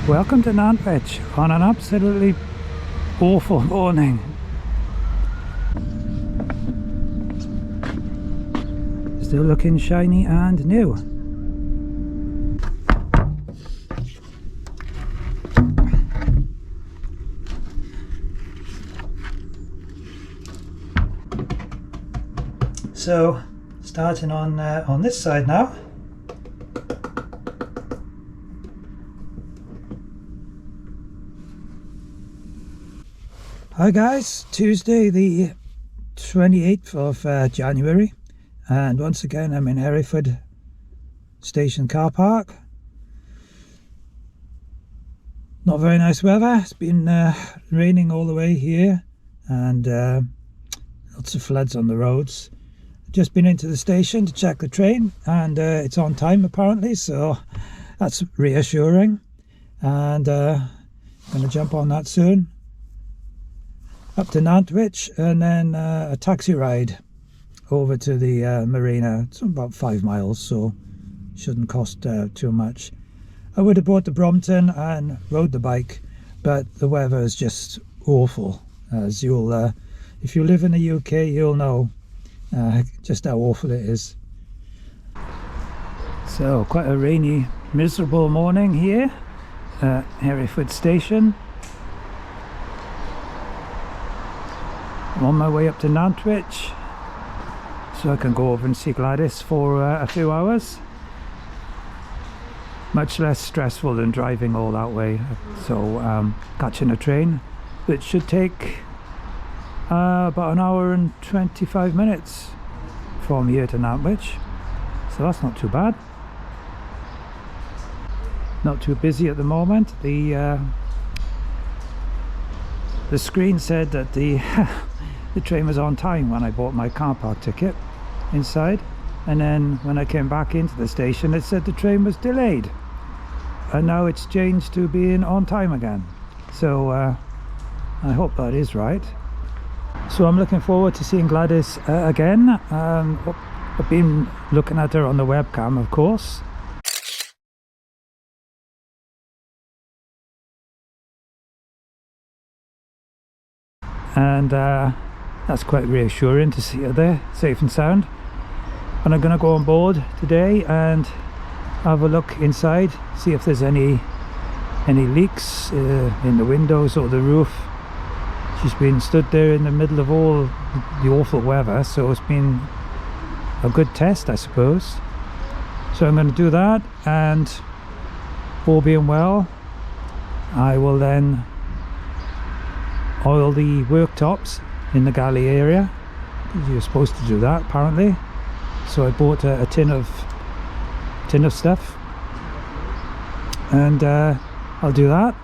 Welcome to Nantwich on an absolutely awful morning. Still looking shiny and new. So starting on this side now. Hi guys, Tuesday the 28th of January, and once again I'm in Hereford station car park. Not very nice weather. It's been raining all the way here, and lots of floods on the roads. Just been into the station to check the train, and it's on time apparently, so that's reassuring. And I'm going to jump on that soon. Up to Nantwich, and then a taxi ride over to the marina. It's about 5 miles, so shouldn't cost too much. I would have bought the Brompton and rode the bike, but the weather is just awful. As you'll, if you live in the UK, you'll know just how awful it is. So quite a rainy, miserable morning here at Hereford station. I'm on my way up to Nantwich so I can go over and see Gladys for a few hours. Much less stressful than driving all that way. So catching a train, which should take about an hour and 25 minutes from here to Nantwich. So that's not too bad. Not too busy at the moment. The screen said that the train was on time when I bought my car park ticket inside, and then when I came back into the station it said the train was delayed, and now it's changed to being on time again. So I hope that is right. So I'm looking forward to seeing Gladys again. I've been looking at her on the webcam, of course. And that's quite reassuring to see her there, safe and sound. And I'm going to go on board today and have a look inside, see if there's any leaks in the windows or the roof. She's been stood there in the middle of all the awful weather, so it's been a good test, I suppose. So I'm going to do that, and all being well, I will then oil the worktops in the galley area. You're supposed to do that apparently. So I bought a tin of stuff, and I'll do that.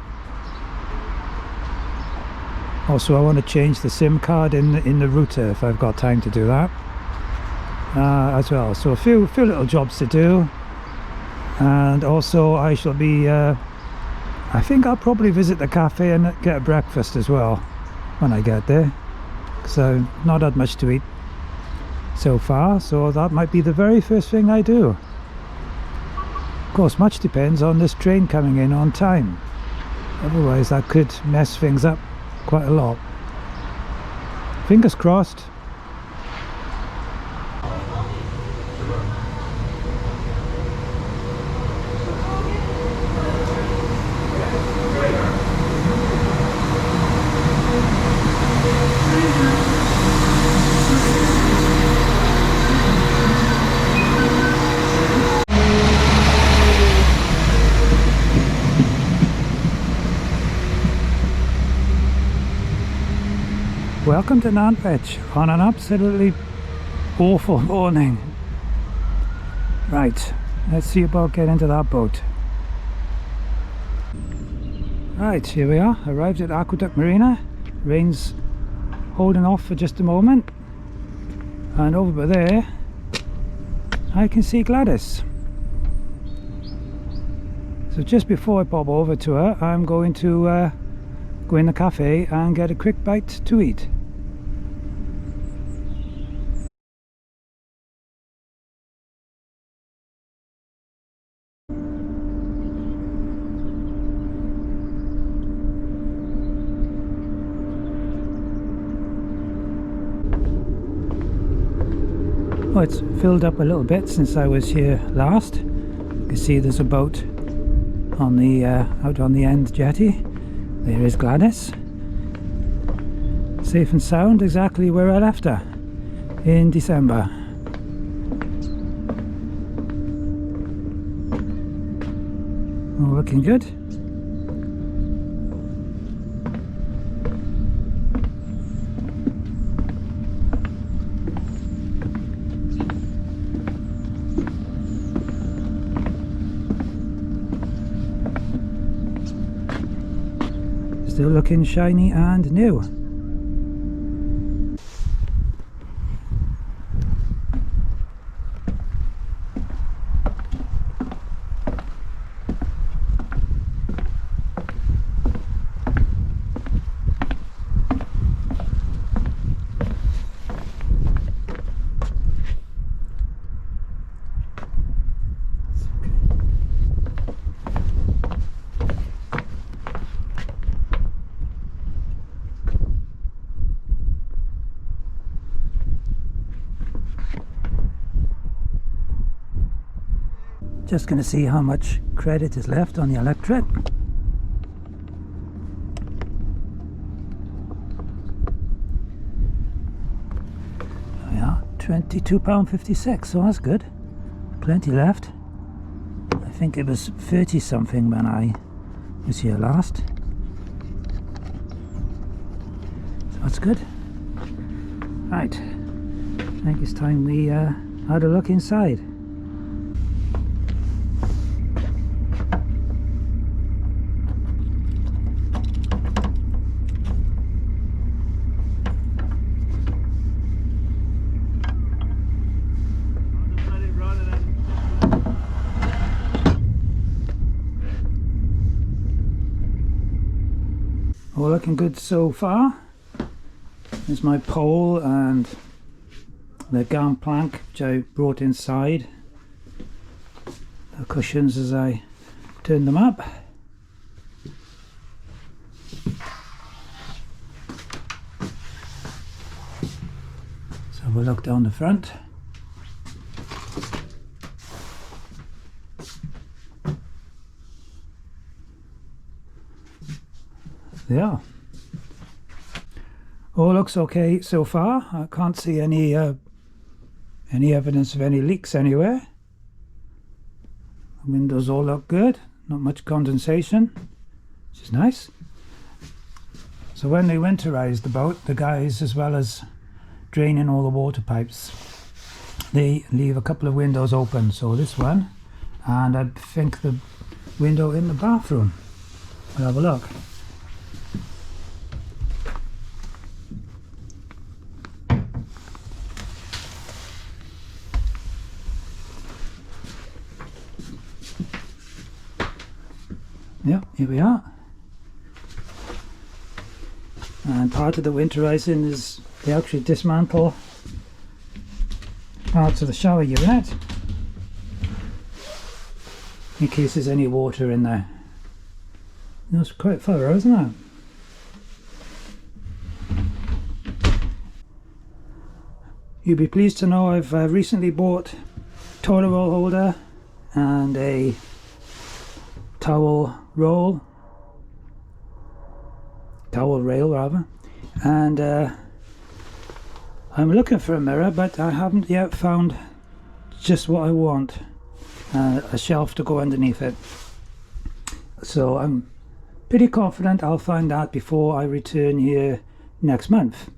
Also, I want to change the SIM card in the router if I've got time to do that as well. So a few little jobs to do, and also I shall be I think I'll probably visit the cafe and get a breakfast as well when I get there, because I've not had much to eat so far, so that might be the very first thing I do. Of course, much depends on this train coming in on time. Otherwise that could mess things up quite a lot. Fingers crossed. Welcome to Nantwich on an absolutely awful morning. Right, let's see about getting into that boat. Right, here we are, arrived at Aqueduct Marina. Rain's holding off for just a moment, and over there I can see Gladys. So just before I pop over to her, I'm going to go in the cafe and get a quick bite to eat. Oh, it's filled up a little bit since I was here last. You can see there's a boat on the out on the end jetty. There is Gladys, safe and sound, exactly where I left her in December. All looking good. Still looking shiny and new. Just going to see how much credit is left on the electric. Oh yeah, £22.56, so that's good. Plenty left. I think it was 30 something when I was here last. So that's good. Right, I think it's time we had a look inside. All looking good so far. There's my pole and the gangplank which I brought inside. The cushions as I turn them up. So we'll look down the front. Yeah, all looks okay so far. I can't see any evidence of any leaks anywhere. The windows all look good, not much condensation, which is nice. So when they winterize the boat, the guys, as well as draining all the water pipes, they leave a couple of windows open. So this one, and I think the window in the bathroom. We'll have a look. Yeah, here we are. And part of the winterizing is they actually dismantle parts of the shower unit in case there's any water in there. That's quite thorough, isn't it? You'll be pleased to know I've recently bought toilet roll holder and a towel rail rather, and I'm looking for a mirror, but I haven't yet found just what I want, a shelf to go underneath it. So I'm pretty confident I'll find that before I return here next month.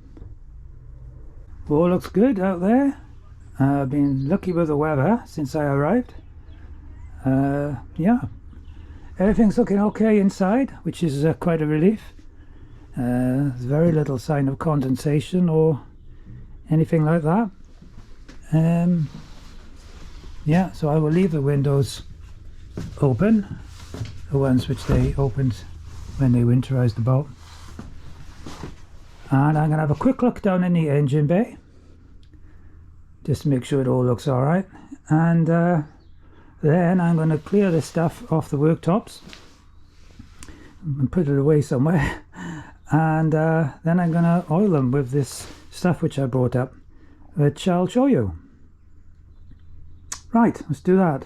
All looks good out there. I've been lucky with the weather since I arrived. Yeah, everything's looking okay inside, which is quite a relief. There's very little sign of condensation or anything like that. Yeah, so I will leave the windows open, the ones which they opened when they winterized the boat. And I'm going to have a quick look down in the engine bay just to make sure it all looks alright. And then I'm going to clear this stuff off the worktops and put it away somewhere. And then I'm going to oil them with this stuff which I brought up, which I'll show you. Right, let's do that.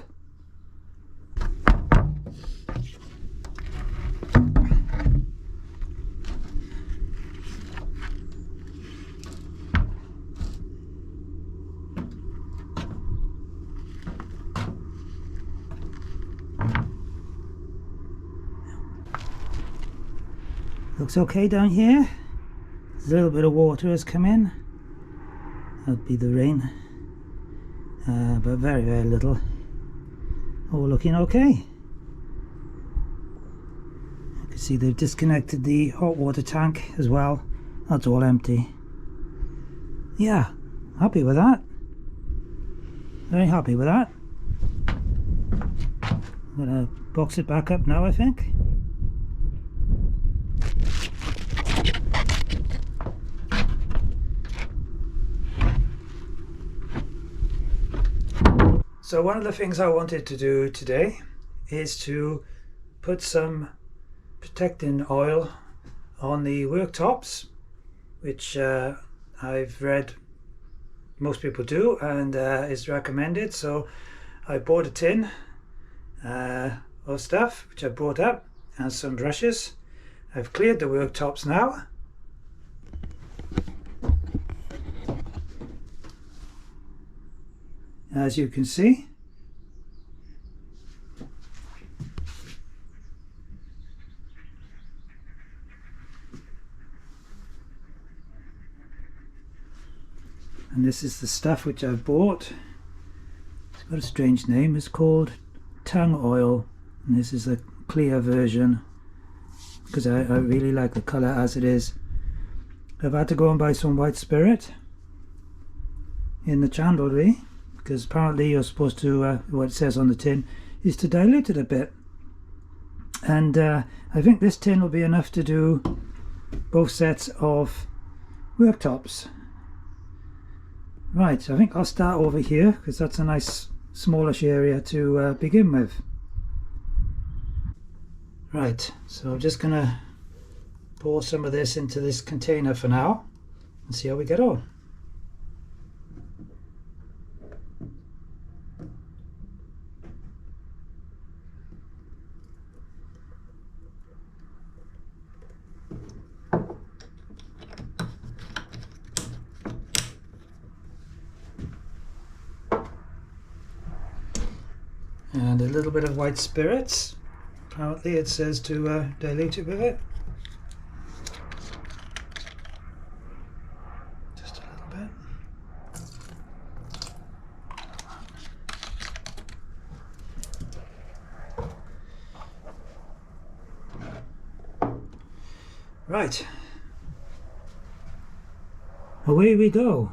Looks okay down here. A little bit of water has come in. That'd be the rain, but very, very little. All looking okay. You can see they've disconnected the hot water tank as well. That's all empty. Yeah, happy with that. Very happy with that. I'm gonna box it back up now, I think. So one of the things I wanted to do today is to put some protecting oil on the worktops, which I've read most people do and is recommended. So I bought a tin of stuff which I brought up and some brushes. I've cleared the worktops now. As you can see, and this is the stuff which I've bought. It's got a strange name. It's called Tung Oil, and this is a clear version because I really like the colour as it is. I've had to go and buy some white spirit in the chandlery, because apparently you're supposed to, what it says on the tin is to dilute it a bit, and I think this tin will be enough to do both sets of worktops. Right, I think I'll start over here because that's a nice smallish area to begin with. Right, so I'm just gonna pour some of this into this container for now and see how we get on. And a little bit of white spirits. Apparently it says to dilute it with it. Just a little bit. Right. Away we go.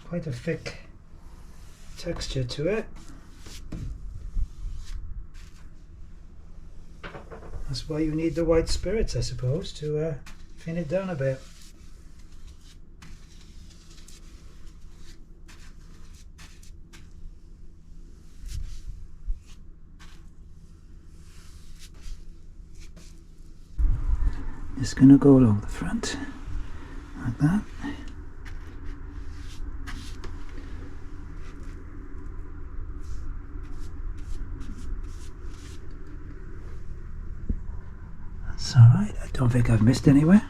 Quite a thick texture to it. That's why you need the white spirits, I suppose, to thin it down a bit. Just going to go along the front like that. That's alright, I don't think I've missed anywhere.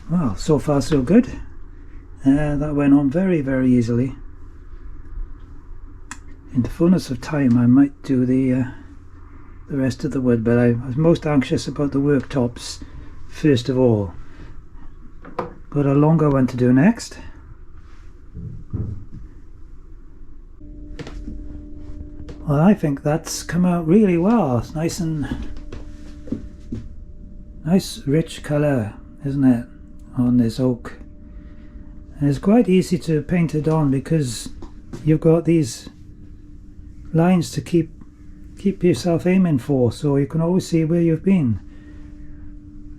Well, so far so good. That went on very, very easily. In the fullness of time I might do the rest of the wood, but I was most anxious about the worktops first of all. Got a longer one to do next. Well, I think that's come out really well. It's nice rich colour, isn't it, on this oak. And it's quite easy to paint it on because you've got these lines to keep yourself aiming for, so you can always see where you've been.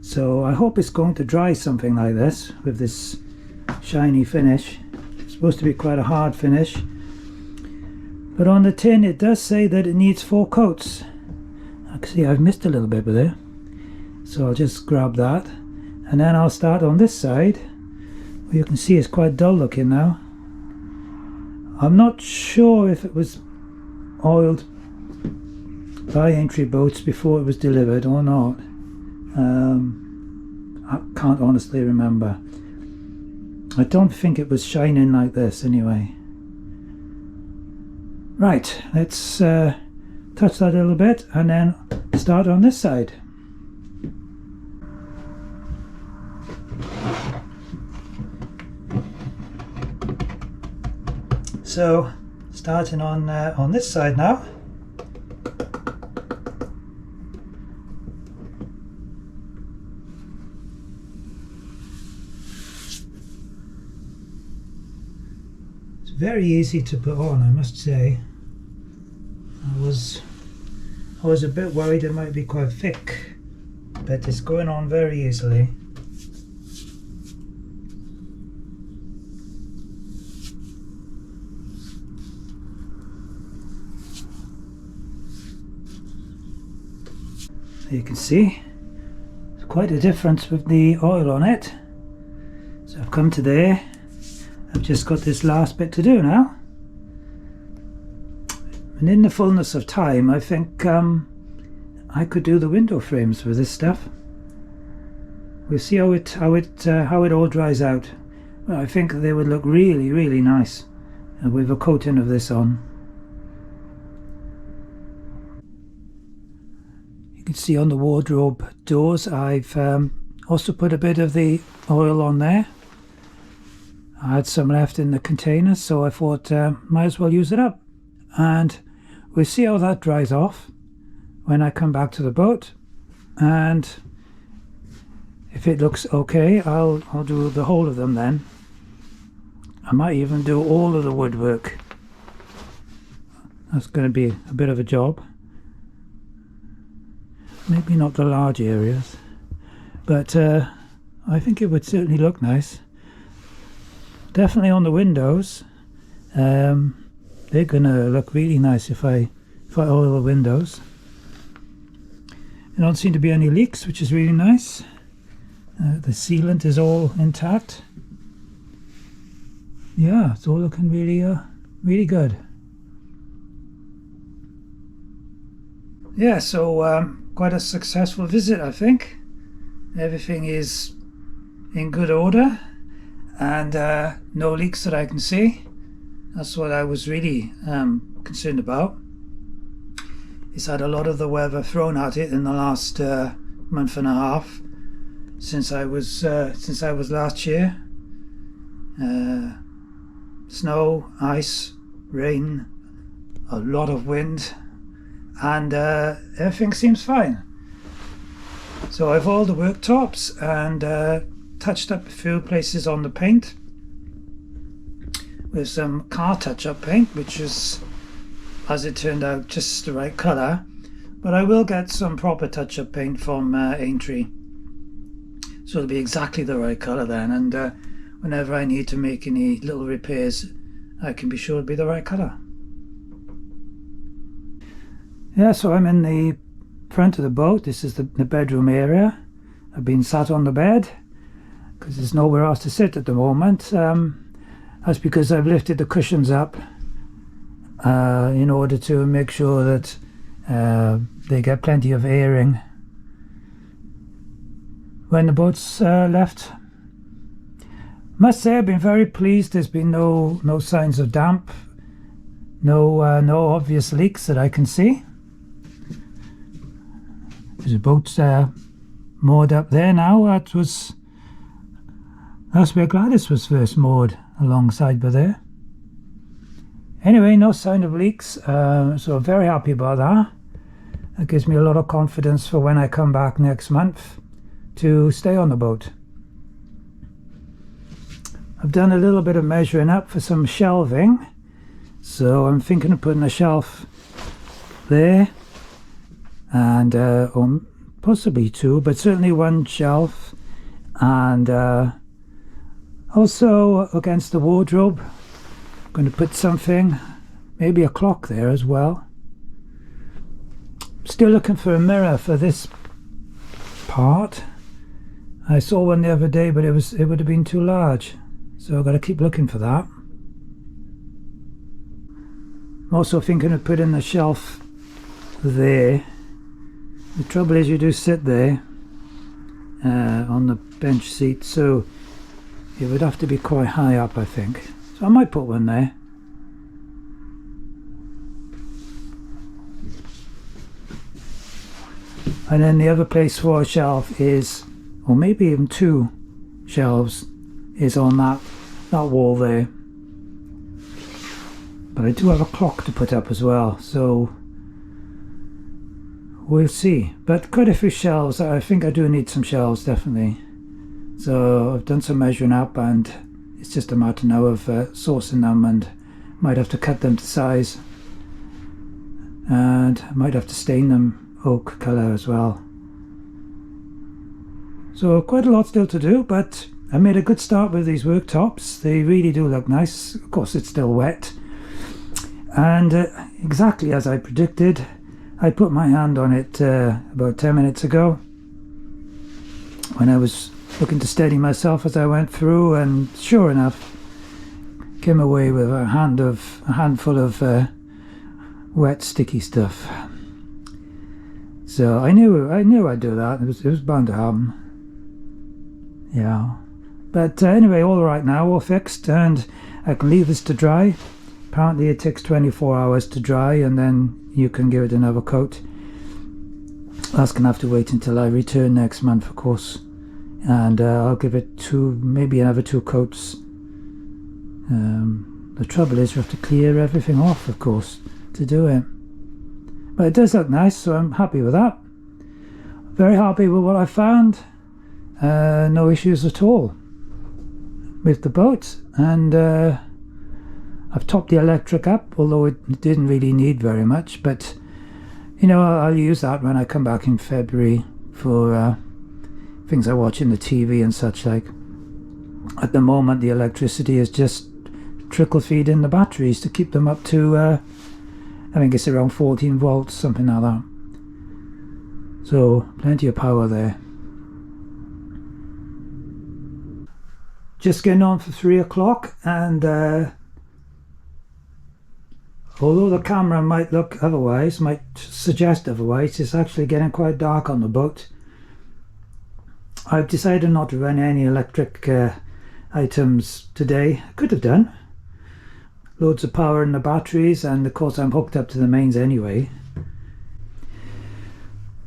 So I hope it's going to dry something like this with this shiny finish. supposed to be quite a hard finish, but on the tin it does say that it needs 4 coats. I can see I've missed a little bit there, so I'll just grab that, and then I'll start on this side where you can see it's quite dull looking now. I'm not sure if it was oiled by Aintree Boats before it was delivered or not. I can't honestly remember. I don't think it was shining like this anyway. Right, let's touch that a little bit and then start on this side. So starting on this side now. It's very easy to put on, I must say. I was a bit worried it might be quite thick, but it's going on very easily. You can see there's quite a difference with the oil on it. So I've come to there. I've just got this last bit to do now, and in the fullness of time I think I could do the window frames with this stuff. We'll see how it all dries out. Well, I think they would look really nice with a coating of this on. You can see on the wardrobe doors I've also put a bit of the oil on there. I had some left in the container, so I thought might as well use it up, and we'll see how that dries off when I come back to the boat, and if it looks okay I'll do the whole of them then. I might even do all of the woodwork. That's going to be a bit of a job. Maybe not the large areas, but I think it would certainly look nice. Definitely on the windows. They're gonna look really nice if I oil the windows. There don't seem to be any leaks, which is really nice. The sealant is all intact. Yeah, it's all looking really good. Yeah, so quite a successful visit, I think. Everything is in good order, and no leaks that I can see. That's what I was really concerned about. It's had a lot of the weather thrown at it in the last month and a half since I was last here. Snow, ice, rain, a lot of wind, and everything seems fine. So I've oiled the worktops and touched up a few places on the paint with some car touch-up paint, which is, as it turned out, just the right colour. But I will get some proper touch-up paint from Aintree, so it'll be exactly the right colour then, and whenever I need to make any little repairs I can be sure it'll be the right colour. Yeah, so I'm in the front of the boat. This is the bedroom area. I've been sat on the bed because there's nowhere else to sit at the moment. That's because I've lifted the cushions up in order to make sure that they get plenty of airing when the boat's left. Must say I've been very pleased. There's been no signs of damp, no obvious leaks that I can see. There's a boat moored up there now. That's where Gladys was first moored, alongside by there. Anyway, no sign of leaks, so I'm very happy about that. That gives me a lot of confidence for when I come back next month to stay on the boat. I've done a little bit of measuring up for some shelving, so I'm thinking of putting a shelf there, and or possibly two, but certainly one shelf, and also against the wardrobe going to put something, maybe a clock there as well. Still looking for a mirror for this part. I saw one the other day, but it would have been too large, so I've got to keep looking for that. I'm also thinking of putting the shelf there. The trouble is you do sit there on the bench seat, so it would have to be quite high up, I think. So I might put one there. And then the other place for a shelf is, or maybe even two shelves, is on that wall there. But I do have a clock to put up as well, so we'll see. But quite a few shelves. I think I do need some shelves, definitely. So I've done some measuring up, and it's just a matter now of sourcing them, and might have to cut them to size, and I might have to stain them oak colour as well. So quite a lot still to do, but I made a good start with these worktops. They really do look nice. Of course it's still wet, and exactly as I predicted, I put my hand on it about 10 minutes ago when I was looking to steady myself as I went through, and sure enough came away with a handful of wet sticky stuff. So I knew I'd do that. It was bound to happen. Yeah, but anyway, all right now, all fixed, and I can leave this to dry. Apparently it takes 24 hours to dry, and then you can give it another coat. That's gonna have to wait until I return next month, of course, and I'll give it maybe another 2 coats. The trouble is you have to clear everything off, of course, to do it. But it does look nice, so I'm happy with that. Very happy with what I found. No issues at all with the boat, and I've topped the electric up, although it didn't really need very much, but you know, I'll use that when I come back in February for things I watch in the TV and such like. At the moment the electricity is just trickle feeding the batteries to keep them up to I think it's around 14 volts, something like that. So plenty of power there. Just getting on for 3 o'clock, and although the camera might look otherwise, might suggest otherwise, it's actually getting quite dark on the boat. I've decided not to run any electric items today. I could have done. Loads of power in the batteries, and of course I'm hooked up to the mains anyway.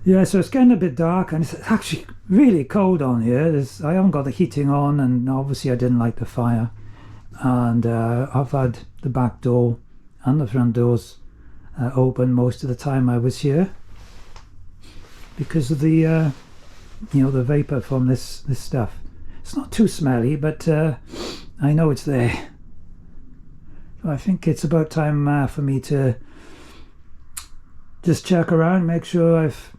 Yeah, so it's getting a bit dark, and it's actually really cold on here. I haven't got the heating on, and obviously I didn't light the fire. And I've had the back door and the front doors open most of the time I was here because of the you know, the vapor from this stuff. It's not too smelly, but I know it's there. I think it's about time for me to just check around, make sure I've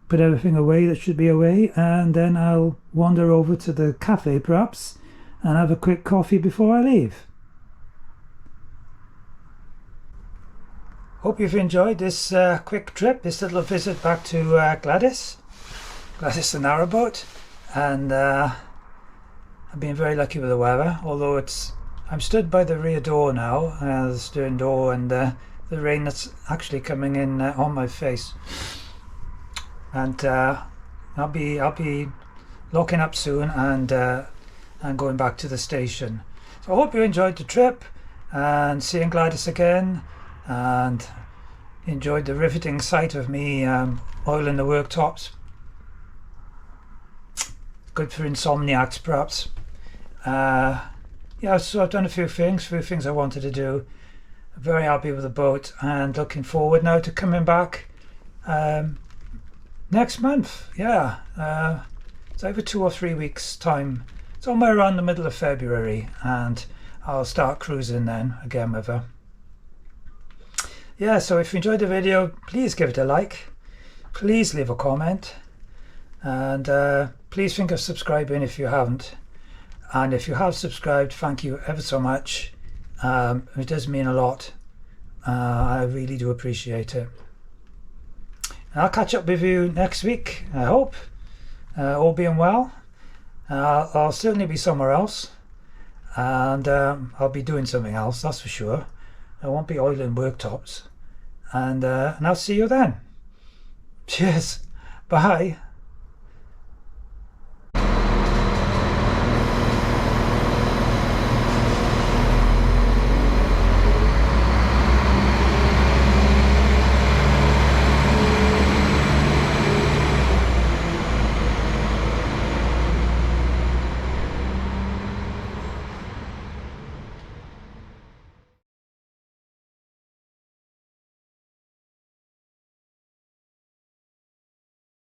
put everything away that should be away, and then I'll wander over to the cafe perhaps and have a quick coffee before I leave. Hope you've enjoyed this quick trip, this little visit back to Gladys the Narrowboat, and I've been very lucky with the weather, although I'm stood by the rear door now, the stern door, and the rain that's actually coming in on my face, and I'll be locking up soon and going back to the station. So I hope you enjoyed the trip and seeing Gladys again, and enjoyed the riveting sight of me oiling the worktops. Good for insomniacs perhaps. Yeah, so I've done a few things I wanted to do. I'm very happy with the boat, and looking forward now to coming back next month. Yeah, it's over 2 or 3 weeks time, somewhere around the middle of February, and I'll start cruising then again with her. Yeah, so if you enjoyed the video, please give it a like, please leave a comment, and please think of subscribing if you haven't. And if you have subscribed, thank you ever so much, It does mean a lot. I really do appreciate it. And I'll catch up with you next week, I hope, all being well. I'll certainly be somewhere else, and I'll be doing something else, that's for sure. I won't be oiling worktops, and I'll see you then. Cheers, bye.